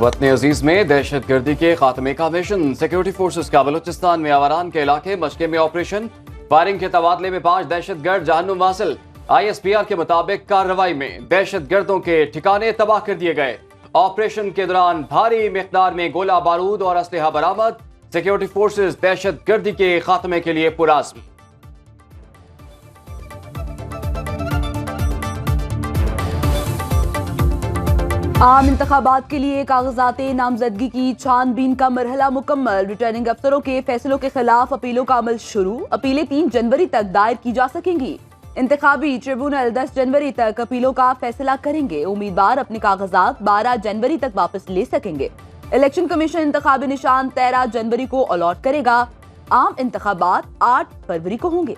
वतन अजीज में दहशत गर्दी के खात्मे का मिशन। सिक्योरिटी फोर्सेस का बलूचिस्तान में आवारान के इलाके मशके में ऑपरेशन। फायरिंग के तबादले में 5 दहशतगर्द जहन्नुम वासिल। ISPR के मुताबिक कार्रवाई में दहशतगर्दों के ठिकाने तबाह कर दिए गए। ऑपरेशन के दौरान भारी मिकदार में गोला बारूद और असलहा बरामद। सिक्योरिटी फोर्सेस दहशत गर्दी के खात्मे के लिए पुरअज़्म। आम इंतखाबात के लिए कागजात नामजदगी की छानबीन का मरहला मुकम्मल। रिटर्निंग अफसरों के फैसलों के खिलाफ अपीलों का अमल शुरू। अपीलें 3 जनवरी तक दायर की जा सकेंगी। इंतखाबी ट्रिब्यूनल 10 जनवरी तक अपीलों का फैसला करेंगे। उम्मीदवार अपने कागजात 12 जनवरी तक वापस ले सकेंगे। इलेक्शन कमीशन इंतखाबी निशान 13 जनवरी को अलॉट करेगा। आम इंतखाबात 8 फरवरी को होंगे।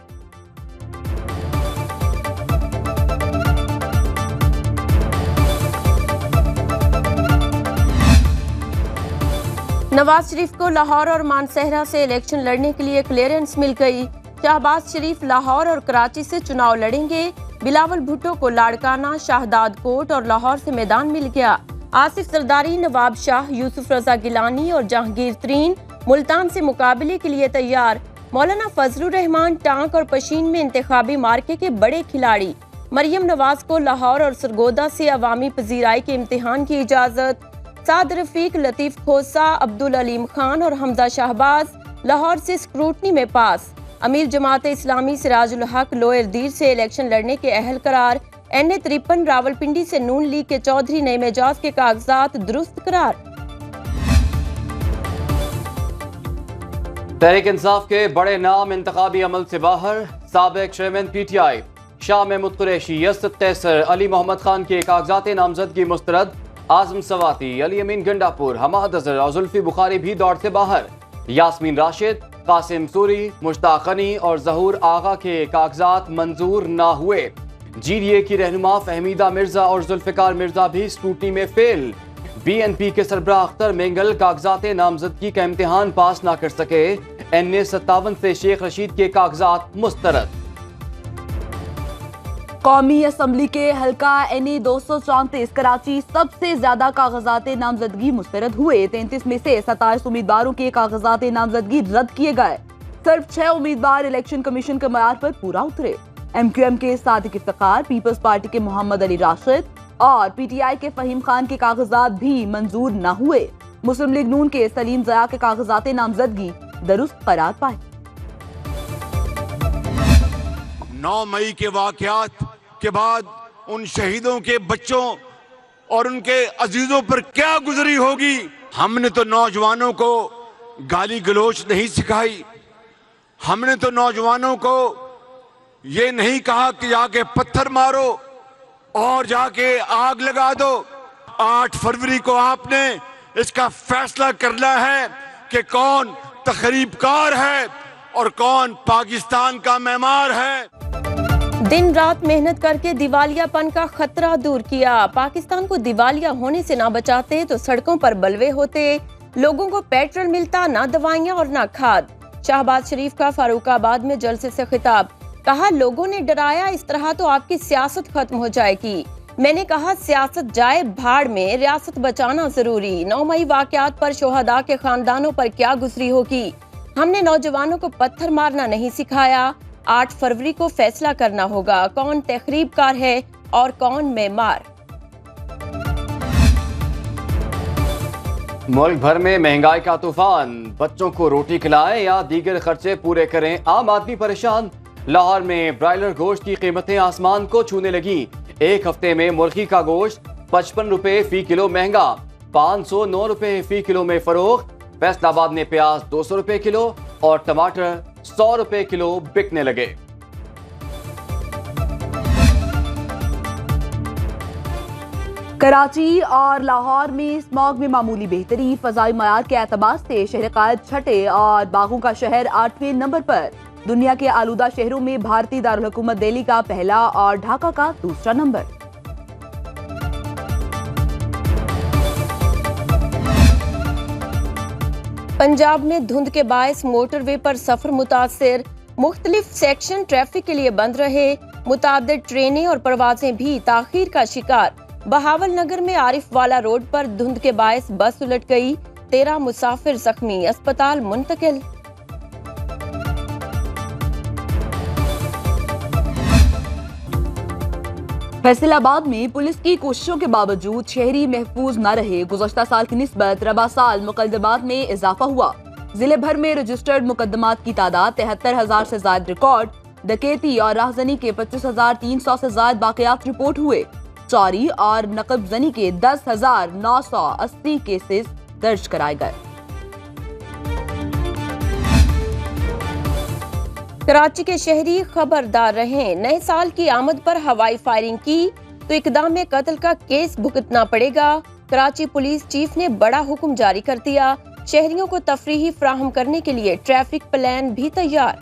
नवाज शरीफ को लाहौर और मानसहरा से इलेक्शन लड़ने के लिए क्लियरेंस मिल गई। शहबाज शरीफ लाहौर और कराची से चुनाव लड़ेंगे। बिलावल भुट्टो को लाड़काना, शाहदाद कोट और लाहौर से मैदान मिल गया। आसिफ जरदारी, नवाब शाह, यूसुफ रजा गिलानी और जहांगीर तरीन मुल्तान से मुकाबले के लिए तैयार। मौलाना फजलुर रहमान टांक और पशीन में इंतखाबी मार्के के बड़े खिलाड़ी। मरियम नवाज को लाहौर और सरगोदा से अवामी पजीराई के इम्तिहान की इजाजत। साद रफीक, लतीफ खोसा, अब्दुल अलीम खान और हमजा शहबाज लाहौर से स्क्रूटनी में पास। अमीर जमात इस्लामी सिराजुल हक लोअर दीर से इलेक्शन लड़ने के अहल करार। NA 53 रावलपिंडी से नून लीग के चौधरी नईम एजाज के कागजात दुरुस्त करार। तहरीक इंसाफ के बड़े नाम इंतखाबी अमल से बाहर। साबिक चेयरमैन PTI शाह महमूद कुरैशी, यसद तैसर, अली मोहम्मद खान के कागजात नामजदगी मुस्तरद। आजम सवाती, अली अमीन गंडापुर, हमाद अजहर और जुल्फी बुखारी भी दौड़ से बाहर। यास्मीन राशिद, कासिम सूरी, मुश्ताक गनी और जहूर आगा के कागजात मंजूर ना हुए। GDA की रहनुमा फहमीदा मिर्जा और जुल्फिकार मिर्जा भी स्क्रूटनी में फेल। BNP के सरबराह अख्तर मेंगल कागजात नामजदगी का इम्तिहान पास ना कर सके। NA 57 से शेख रशीद के कागजात मुस्तरद। कौमी असम्बली के हल्का NA 234 कराची सबसे ज्यादा कागजात नामजदगी मुस्तरद हुए। 33 में से 27 उम्मीदवारों के कागजात नामजदगी रद्द किए गए। सिर्फ 6 उम्मीदवार इलेक्शन कमीशन के मयार पर पूरा उतरे। MQM के सादिक इफ्तिखार, पीपल्स पार्टी के मोहम्मद अली राशिद और PTI के फहीम खान के कागजात भी मंजूर न हुए। मुस्लिम लीग नून के सलीम ज़या के कागजात नामजदगी दुरुस्त करार पाए। 9 मई के वाकयात के बाद उन शहीदों के बच्चों और उनके अजीजों पर क्या गुजरी होगी। हमने तो नौजवानों को गाली गलोच नहीं सिखाई। हमने तो नौजवानों को ये नहीं कहा कि जाके पत्थर मारो और जाके आग लगा दो। 8 फरवरी को आपने इसका फैसला करना है कि कौन तखरीबकार है और कौन पाकिस्तान का मेमार है। दिन रात मेहनत करके दिवालियापन का खतरा दूर किया। पाकिस्तान को दिवालिया होने से ना बचाते तो सड़कों पर बलवे होते, लोगों को पेट्रोल मिलता, ना दवाइयां और ना खाद। शहबाज शरीफ का फारूकाबाद में जलसे से खिताब। कहा, लोगों ने डराया, इस तरह तो आपकी सियासत खत्म हो जाएगी। मैंने कहा, सियासत जाए भाड़ में, रियासत बचाना जरूरी। 9 मई वाकयात पर शोहदा के खानदानों पर क्या गुजरी होगी। हमने नौजवानों को पत्थर मारना नहीं सिखाया। 8 फरवरी को फैसला करना होगा कौन तखरीबकार है और कौन मेमार। मुल्क भर में महंगाई का तूफान। बच्चों को रोटी खिलाएं या दीगर खर्चे पूरे करें, आम आदमी परेशान। लाहौर में ब्रायलर गोश्त की कीमतें आसमान को छूने लगी। एक हफ्ते में मुर्गी का गोश्त 55 रुपए फी किलो महंगा, 509 रुपए फी किलो में फरोख्त। फैसलाबाद में प्याज 200 रुपए किलो और टमाटर 100 रुपए किलो बिकने लगे। कराची और लाहौर में स्मॉग में मामूली बेहतरी। फजाई मयार के एतबार से शहर कायद 6ठे और बागों का शहर 8वें नंबर पर। दुनिया के आलूदा शहरों में भारतीय दारुल हुकूमत दिल्ली का पहला और ढाका का दूसरा नंबर। पंजाब में धुंध के बायस मोटरवे पर सफर मुतासिर। मुख्तलिफ सेक्शन ट्रैफिक के लिए बंद रहे। मुताबिद ट्रेनें और परवाजें भी ताखीर का शिकार। बहावलनगर में आरिफ वाला रोड पर धुंध के बायस बस उलट गई, 13 मुसाफिर जख्मी, अस्पताल मुंतकिल। फैसलाबाद में पुलिस की कोशिशों के बावजूद शहरी महफूज न रहे। गुज़श्ता साल की निस्बत रबा साल मुकदमात में इजाफा हुआ। जिले भर में रजिस्टर्ड मुकदमात की तादाद 73,000 से ज्यादा रिकॉर्ड। डकैती और राहजनी के 25,300 से ज्यादा वाकयात रिपोर्ट हुए। चोरी और नकबजनी के 10,980 केसेस दर्ज कराए गए। कराची के शहरी खबरदार रहें, नए साल की आमद पर हवाई फायरिंग की तो इकदाम कत्ल का केस भुगतना पड़ेगा। कराची पुलिस चीफ ने बड़ा हुक्म जारी कर दिया। शहरियों को तफरीही फ्राहम करने के लिए ट्रैफिक प्लान भी तैयार।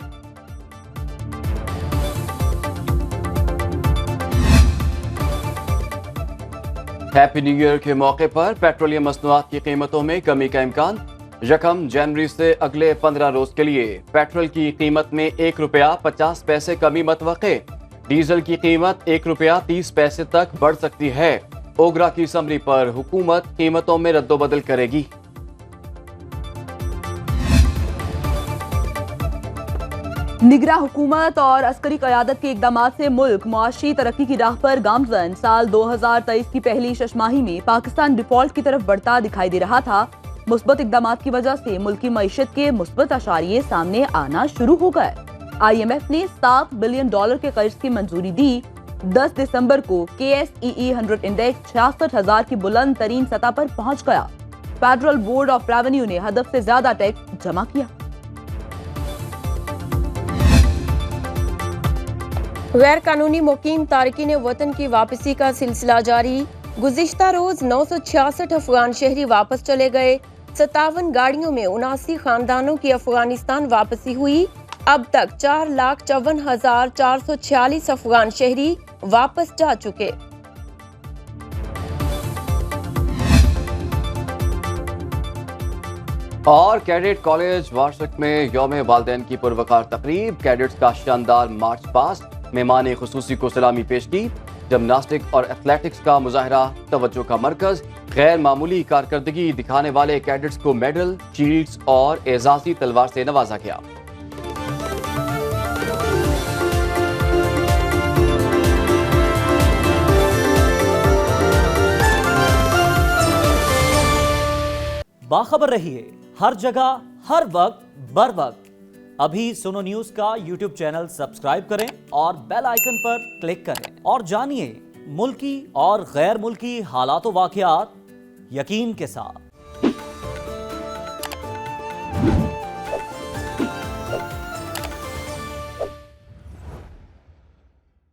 हैप्पी न्यू ईयर के मौके पर पेट्रोलियम मसनूआत की कीमतों में कमी का इम्कान। 1 जनवरी से अगले 15 रोज के लिए पेट्रोल की कीमत में ₹1.50 कमी मतवक़े। डीजल की कीमत ₹1.30 तक बढ़ सकती है। ओगरा की समरी पर हुकूमत कीमतों में रद्दोबदल करेगी। निगरां हुकूमत और अस्करी क़यादत के इक़दामात से मुल्क मुआशी तरक्की की राह पर गामज़न। साल 2023 की पहली शशमाही में पाकिस्तान डिफॉल्ट की तरफ बढ़ता दिखाई दे रहा था। मुस्बत इक़दामात की वजह से मुल्की मईशत के मुस्बत अशारिये सामने आना शुरू हो गए। IMF ने $7 बिलियन के कर्ज की मंजूरी दी। 10 दिसंबर को KSEE 100 इंडेक्स 66,000 की बुलंद तरीन सतह पर पहुंच गया। फेडरल बोर्ड ऑफ रेवेन्यू ने हदफ से ज्यादा टैक्स जमा किया। गैर कानूनी मुकीम तारकीन वतन की वापसी का सिलसिला जारी। गुज़िश्ता रोज 966 अफगान शहरी वापस चले गए। 57 गाड़ियों में 79 खानदानों की अफगानिस्तान वापसी हुई। अब तक 4,54,446 अफगान शहरी वापस जा चुके। और कैडेट कॉलेज वार्षिक में यौम वालिदैन की पुरवकार तकरीब। कैडेट्स का शानदार मार्च पास्ट, मेहमान खुसूसी को सलामी पेश की। जिमनास्टिक और एथलेटिक्स का मुजाहरा तवज्जो का मरकज। गैर मामूली कारकर्दगी दिखाने वाले कैडेट्स को मेडल, शील्ड्स और एजाजी तलवार से नवाजा गया। बाखबर रहिए हर जगह हर वक्त बर वक्त। अभी सुनो न्यूज का यूट्यूब चैनल सब्सक्राइब करें और बेल आइकन पर क्लिक करें और जानिए मुल्की और गैर मुल्की हालात व वाक़यात यकीन के साथ।